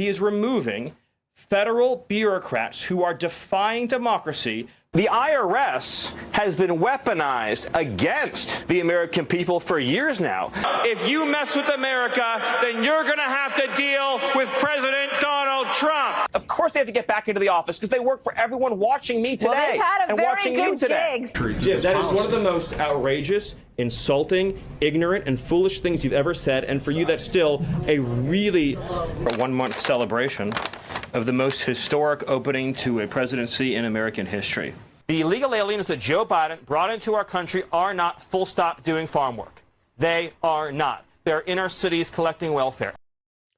He is removing federal bureaucrats who are defying democracy. The IRS has been weaponized against the American people for years now. If you mess with America, then you're going to have to deal with President Donald Trump. Of course they have to get back into the office because they work for everyone watching me today and watching you today. Jim, that is one of the most outrageous, insulting, ignorant, and foolish things you've ever said. And for you, that's still a really 1 month celebration of the most historic opening to a presidency in American history. The illegal aliens that Joe Biden brought into our country are not full stop doing farm work. They are not. They're in our cities collecting welfare.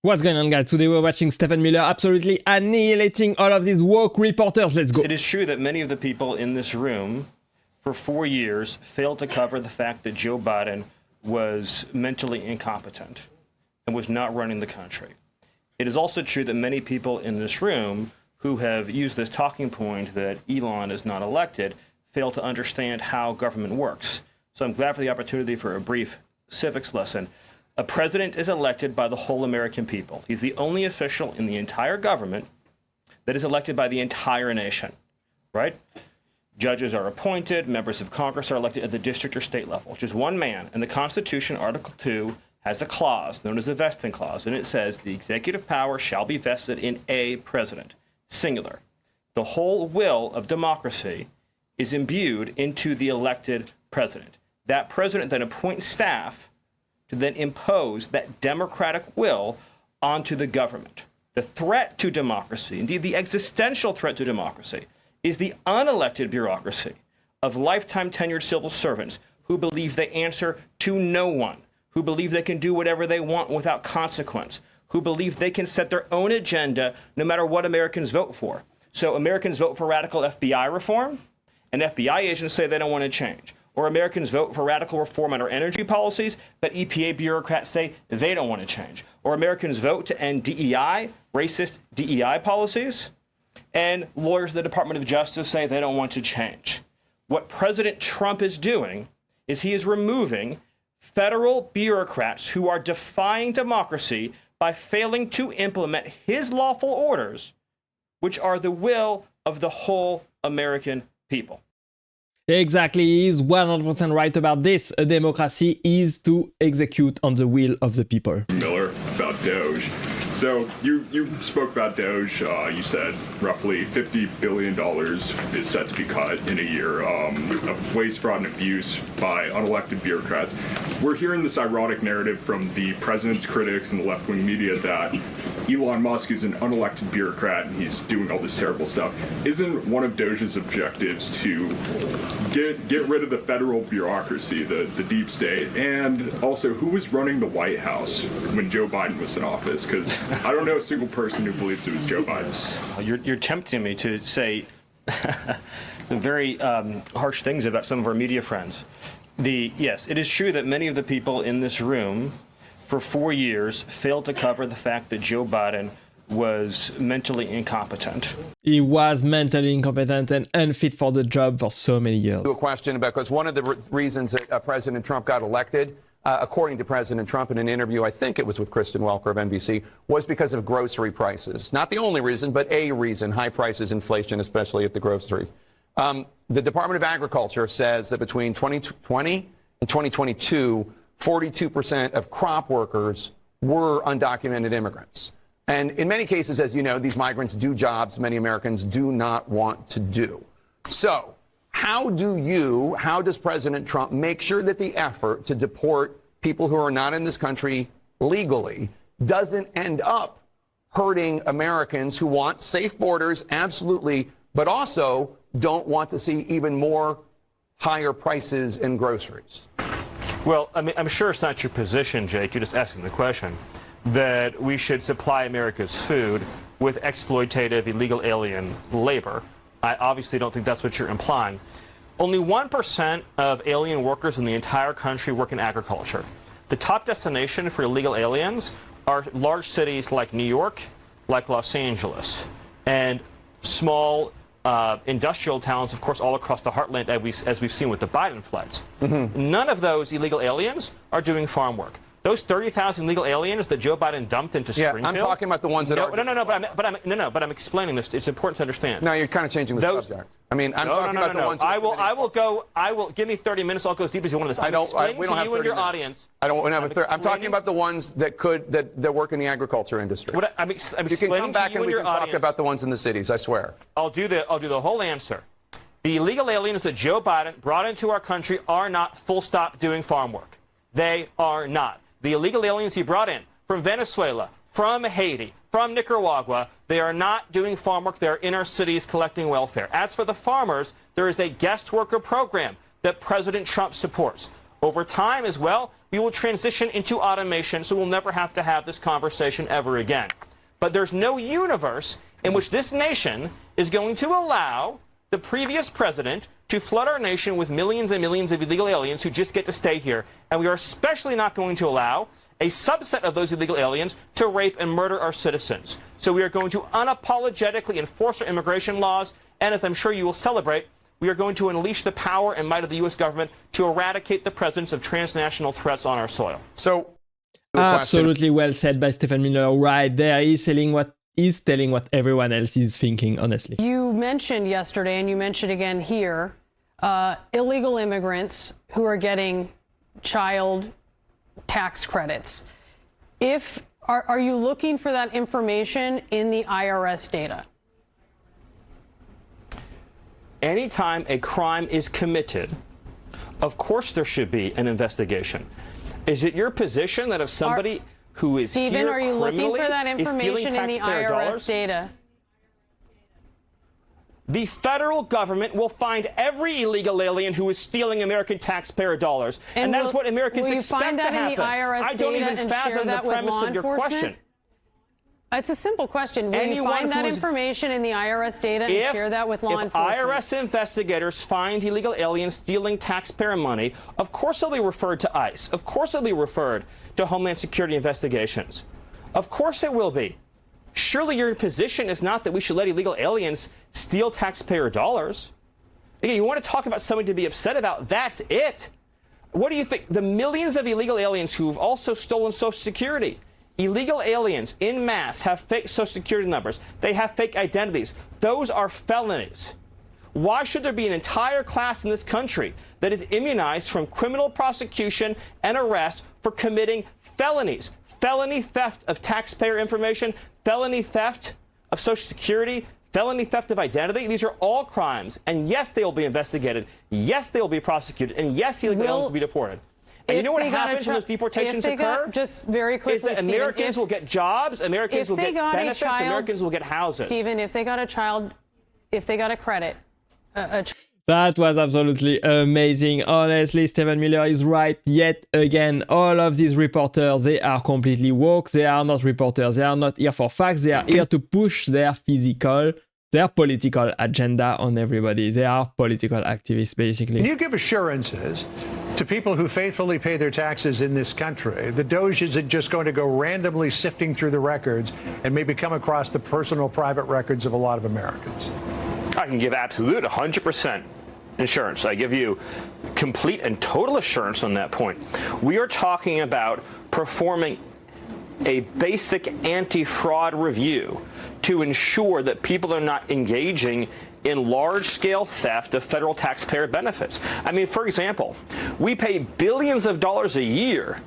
What's going on, guys? Today we're watching Stephen Miller absolutely annihilating all of these woke reporters. Let's go. It is true that many of the people in this room for 4 years failed to cover the fact that Joe Biden was mentally incompetent and was not running the country. It is also true that many people in this room who have used this talking point that Elon is not elected fail to understand how government works. So I'm glad for the opportunity for a brief civics lesson. A president is elected by the whole American people. He's the only official in the entire government that is elected by the entire nation, right? Judges are appointed, members of Congress are elected at the district or state level, which is one man. And the Constitution, Article 2, has a clause known as the vesting clause, and it says the executive power shall be vested in a president, singular. The whole will of democracy is imbued into the elected president. That president then appoints staff to then impose that democratic will onto the government. The threat to democracy, indeed the existential threat to democracy, is the unelected bureaucracy of lifetime tenured civil servants who believe they answer to no one, who believe they can do whatever they want without consequence, who believe they can set their own agenda no matter what Americans vote for. So Americans vote for radical FBI reform, and FBI agents say they don't want to change. Or Americans vote for radical reform on our energy policies, but EPA bureaucrats say they don't want to change. Or Americans vote to end DEI, racist DEI policies, and lawyers of the Department of Justice say they don't want to change. What President Trump is doing is he is removing federal bureaucrats who are defying democracy by failing to implement his lawful orders, which are the will of the whole American people. Exactly, he's 100% right about this. A democracy is to execute on the will of the people. Miller, about Doge. So you spoke about Doge. You said roughly $50 billion is set to be cut in a year of waste, fraud, and abuse by unelected bureaucrats. We're hearing this ironic narrative from the president's critics and the left-wing media that Elon Musk is an unelected bureaucrat and he's doing all this terrible stuff. Isn't one of Doge's objectives to get rid of the federal bureaucracy, the deep state, and also who was running the White House when Joe Biden was in office? Because I don't know a single person who believes it was Joe Biden. You're tempting me to say some very harsh things about some of our media friends. Yes, it is true that many of the people in this room for 4 years failed to cover the fact that Joe Biden was mentally incompetent. He was mentally incompetent and unfit for the job for so many years. A question because one of the reasons that President Trump got elected, according to President Trump in an interview, I think it was with Kristen Welker of NBC, was because of grocery prices. Not the only reason, but a reason, high prices, inflation, especially at the grocery. The Department of Agriculture says that between 2020 and 2022, 42% of crop workers were undocumented immigrants. And in many cases, as you know, these migrants do jobs many Americans do not want to do. So how does President Trump make sure that the effort to deport people who are not in this country legally doesn't end up hurting Americans who want safe borders, absolutely, but also don't want to see even more higher prices in groceries? Well, I mean, I'm sure it's not your position, Jake, you're just asking the question, that we should supply America's food with exploitative illegal alien labor. I obviously don't think that's what you're implying. Only 1% of alien workers in the entire country work in agriculture. The top destination for illegal aliens are large cities like New York, like Los Angeles, and small industrial towns, of course, all across the heartland, as we've seen with the Biden flights. None of those illegal aliens are doing farm work. Those 30,000 illegal aliens that Joe Biden dumped into Springfield. I'm talking about the ones that are. But I'm explaining this. It's important to understand. No, you're kind of changing the subject. I mean, I'm talking about the ones. I will give me 30 minutes. I'll go as deep as you want this. We don't have 30 minutes. Audience. I don't have a 30. I'm talking about the ones that work in the agriculture industry. I'm you explaining can come back to you and we your can talk audience. about the ones in the cities. I swear. I'll do the whole answer. The illegal aliens that Joe Biden brought into our country are not full stop doing farm work. They are not. The illegal aliens he brought in from Venezuela, from Haiti, from Nicaragua, they are not doing farm work. They are in our cities collecting welfare. As for the farmers, there is a guest worker program that President Trump supports. Over time as well, we will transition into automation, so we'll never have to have this conversation ever again. But there's no universe in which this nation is going to allow the previous president to flood our nation with millions and millions of illegal aliens who just get to stay here. And we are especially not going to allow a subset of those illegal aliens to rape and murder our citizens. So we are going to unapologetically enforce our immigration laws. And as I'm sure you will celebrate, we are going to unleash the power and might of the U.S. government to eradicate the presence of transnational threats on our soil. So, absolutely well said by Stephen Miller right there. He's telling what everyone else is thinking, honestly. You mentioned yesterday, and you mentioned again here, illegal immigrants who are getting child tax credits. Are you looking for that information in the IRS data? Anytime a crime is committed, of course there should be an investigation. Is it your position that if somebody who is Stephen, here are you looking for that is stealing information in the taxpayer IRS dollars? data? The federal government will find every illegal alien who is stealing American taxpayer dollars. And that is what Americans expect to happen. Will you find that in the IRS I don't data even and fathom share the that with premise law of your enforcement? question. It's a simple question. Will you Anyone find that who is- information in the IRS data and share that with law enforcement? If IRS investigators find illegal aliens stealing taxpayer money, of course they'll be referred to ICE. Of course they'll be referred to Homeland Security investigations. Of course it will be. Surely your position is not that we should let illegal aliens steal taxpayer dollars. Again, you want to talk about something to be upset about, that's it. What do you think? The millions of illegal aliens who've also stolen Social Security. Illegal aliens in mass have fake Social Security numbers. They have fake identities. Those are felonies. Why should there be an entire class in this country that is immunized from criminal prosecution and arrest for committing felonies? Felony theft of taxpayer information, felony theft of Social Security, felony theft of identity. These are all crimes. And yes, they will be investigated. Yes, they will be prosecuted. And yes, illegal aliens will be deported. And you know what happens when those deportations occur? Just very quickly, is that Stephen, Americans will get jobs, Americans will get benefits, Americans will get houses. Stephen, if they got a credit, That was absolutely amazing. Honestly, Stephen Miller is right yet again. All of these reporters, they are completely woke. They are not reporters. They are not here for facts. They are here to push their political agenda on everybody. They are political activists, basically. Can you give assurances to people who faithfully pay their taxes in this country? The Doge isn't just going to go randomly sifting through the records and maybe come across the personal private records of a lot of Americans. I can give absolute 100% insurance. I give you complete and total assurance on that point. We are talking about performing a basic anti-fraud review to ensure that people are not engaging in large-scale theft of federal taxpayer benefits. I mean, for example, we pay billions of dollars a year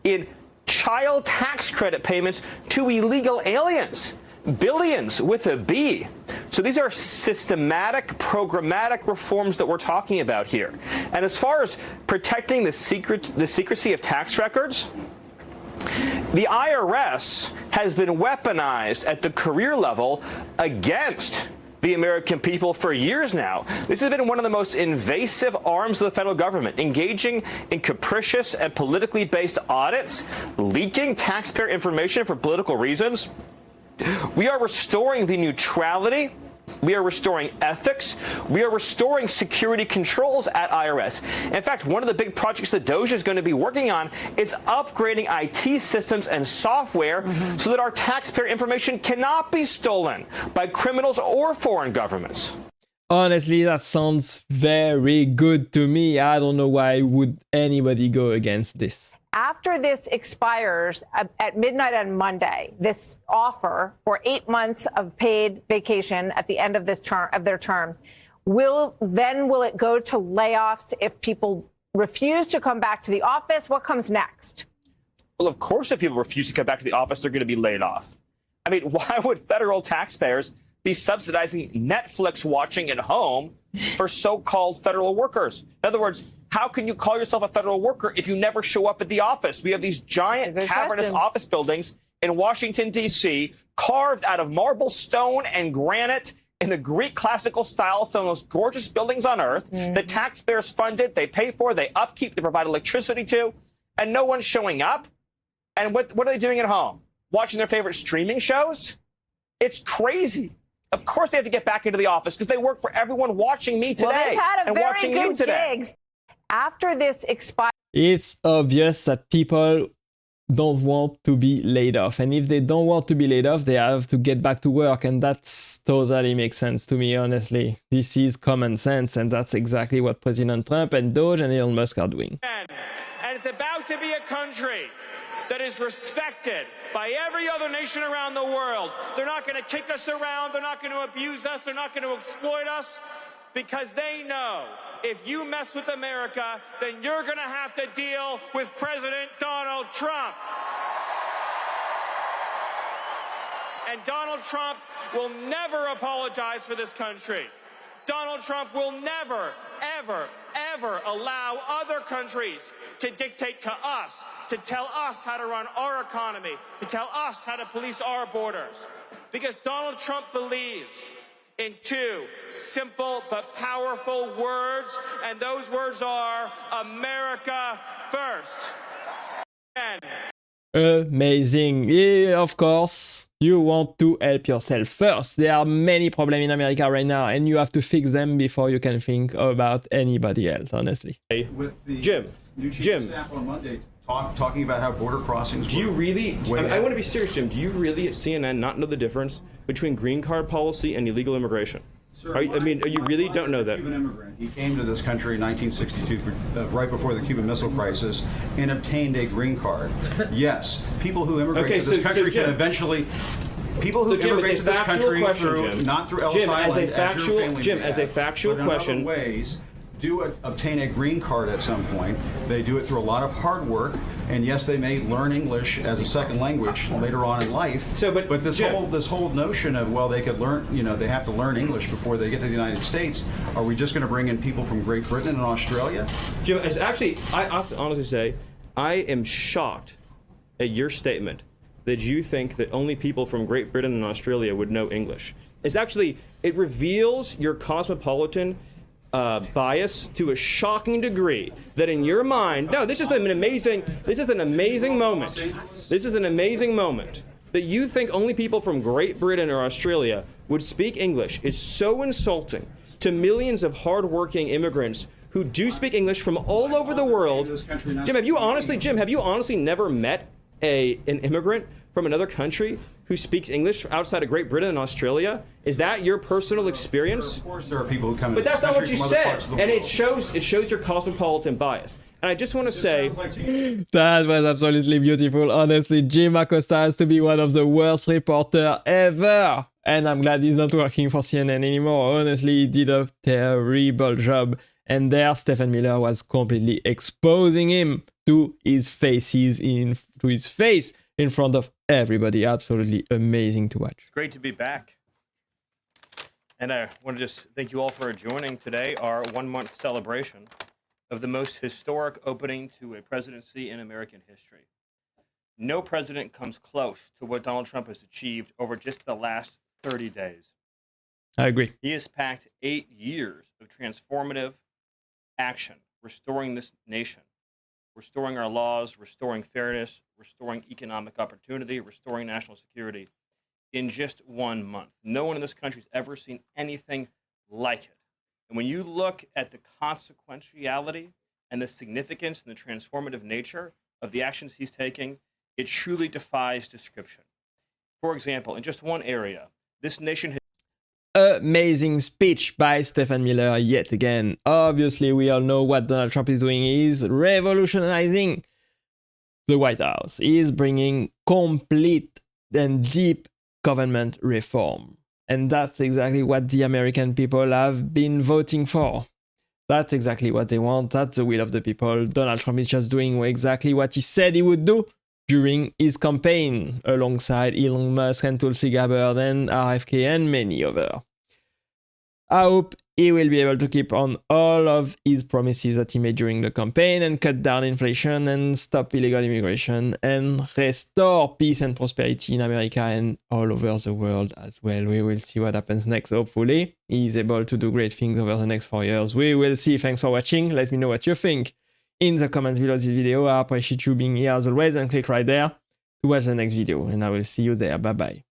in child tax credit payments to illegal aliens. Billions with a B. So these are systematic, programmatic reforms that we're talking about here. And as far as protecting the secrecy of tax records, the IRS has been weaponized at the career level against the American people for years now. This has been one of the most invasive arms of the federal government, engaging in capricious and politically based audits, leaking taxpayer information for political reasons. We are restoring the neutrality. We are restoring ethics. We are restoring security controls at IRS. In fact, one of the big projects that DOJ is going to be working on is upgrading IT systems and software so that our taxpayer information cannot be stolen by criminals or foreign governments. Honestly, that sounds very good to me. I don't know why would anybody go against this. After this expires at midnight on Monday, this offer for 8 months of paid vacation at the end of their term, will it go to layoffs if people refuse to come back to the office? What comes next? Well, of course, if people refuse to come back to the office, they're going to be laid off. I mean, why would federal taxpayers be subsidizing Netflix watching at home for so-called federal workers? In other words, how can you call yourself a federal worker if you never show up at the office? We have these giant cavernous office buildings in Washington, D.C., carved out of marble, stone, and granite in the Greek classical style, some of the most gorgeous buildings on earth. The taxpayers fund it, they pay for it, they upkeep, they provide electricity to, and no one's showing up. And what are they doing at home? Watching their favorite streaming shows? It's crazy. Of course they have to get back into the office because they work for everyone watching me today well, they've had a and very watching good you today. gigs. After this expires, It's obvious that people don't want to be laid off. And if they don't want to be laid off, they have to get back to work. And that's totally makes sense to me, honestly. This is common sense. And that's exactly what President Trump and Doge and Elon Musk are doing. And it's about to be a country that is respected by every other nation around the world. They're not going to kick us around. They're not going to abuse us. They're not going to exploit us because they know if you mess with America, then you're going to have to deal with President Donald Trump. And Donald Trump will never apologize for this country. Donald Trump will never, ever, ever allow other countries to dictate to us, to tell us how to run our economy, to tell us how to police our borders. Because Donald Trump believes in two simple but powerful words, and those words are America first. And Amazing. Yeah, of course, you want to help yourself first. There are many problems in America right now, and you have to fix them before you can think about anybody else, honestly. With the Jim, new chief Jim. of staff on Monday talking about how border crossings Do you were really, way I out. want to be serious, Jim, do you really at CNN not know the difference between green card policy and illegal immigration? Sir, Are you my really father don't know is a that? Cuban immigrant. He came to this country in 1962, right before the Cuban Missile Crisis, and obtained a green card. Yes, people who immigrate Okay, to this so country Jim- can eventually. People who So, Jim, immigrate as to a this factual country question, through Jim. not through Ellis Jim, as a Island, factual- your family Jim, may as a have, factual but in question- other ways, do obtain a green card at some point. They do it through a lot of hard work, and yes, they may learn English as a second language later on in life. So, but this Jim- whole notion of, well, they could learn, they have to learn English before they get to the United States. Are we just going to bring in people from Great Britain and Australia? Jim, I have to honestly say, I am shocked at your statement that you think that only people from Great Britain and Australia would know English. It reveals your cosmopolitan bias to a shocking degree that in your mind, no, this is an amazing moment. This is an amazing moment that you think only people from Great Britain or Australia would speak English is so insulting to millions of hardworking immigrants who do speak English from all over the world. Jim, have you honestly never met an immigrant from another country who speaks English outside of Great Britain and Australia? Is that your personal experience? Of course, there are people who come. But to that's this not what country you from other said, parts of the and world. it shows your cosmopolitan bias. And I just want to say, That was absolutely beautiful. Honestly, Jim Acosta has to be one of the worst reporters ever. And I'm glad he's not working for CNN anymore. Honestly, he did a terrible job. And there, Stephen Miller was completely exposing him to his face in front of everybody. Absolutely amazing to watch. great to be back. And I want to just thank you all for joining today, our 1 month celebration of the most historic opening to a presidency in American history. No president comes close to what Donald Trump has achieved over just the last 30 days. I agree. He has packed 8 years of transformative action, restoring this nation, restoring our laws, restoring fairness, restoring economic opportunity, restoring national security in just 1 month. No one in this country has ever seen anything like it. And when you look at the consequentiality and the significance and the transformative nature of the actions he's taking, it truly defies description. For example, in just one area, this nation has Amazing speech by Stephen Miller yet again. Obviously, we all know what Donald Trump is doing. He's revolutionizing the White House is bringing complete and deep government reform. And that's exactly what the American people have been voting for. That's exactly what they want. That's the will of the people. Donald Trump is just doing exactly what he said he would do during his campaign, alongside Elon Musk and Tulsi Gabbard and RFK and many others. I hope he will be able to keep on all of his promises that he made during the campaign and cut down inflation and stop illegal immigration and restore peace and prosperity in America and all over the world as well. We will see what happens next. Hopefully, he is able to do great things over the next 4 years. We will see. Thanks for watching. Let me know what you think in the comments below this video. I appreciate you being here as always, and click right there to watch the next video. And I will see you there. Bye bye.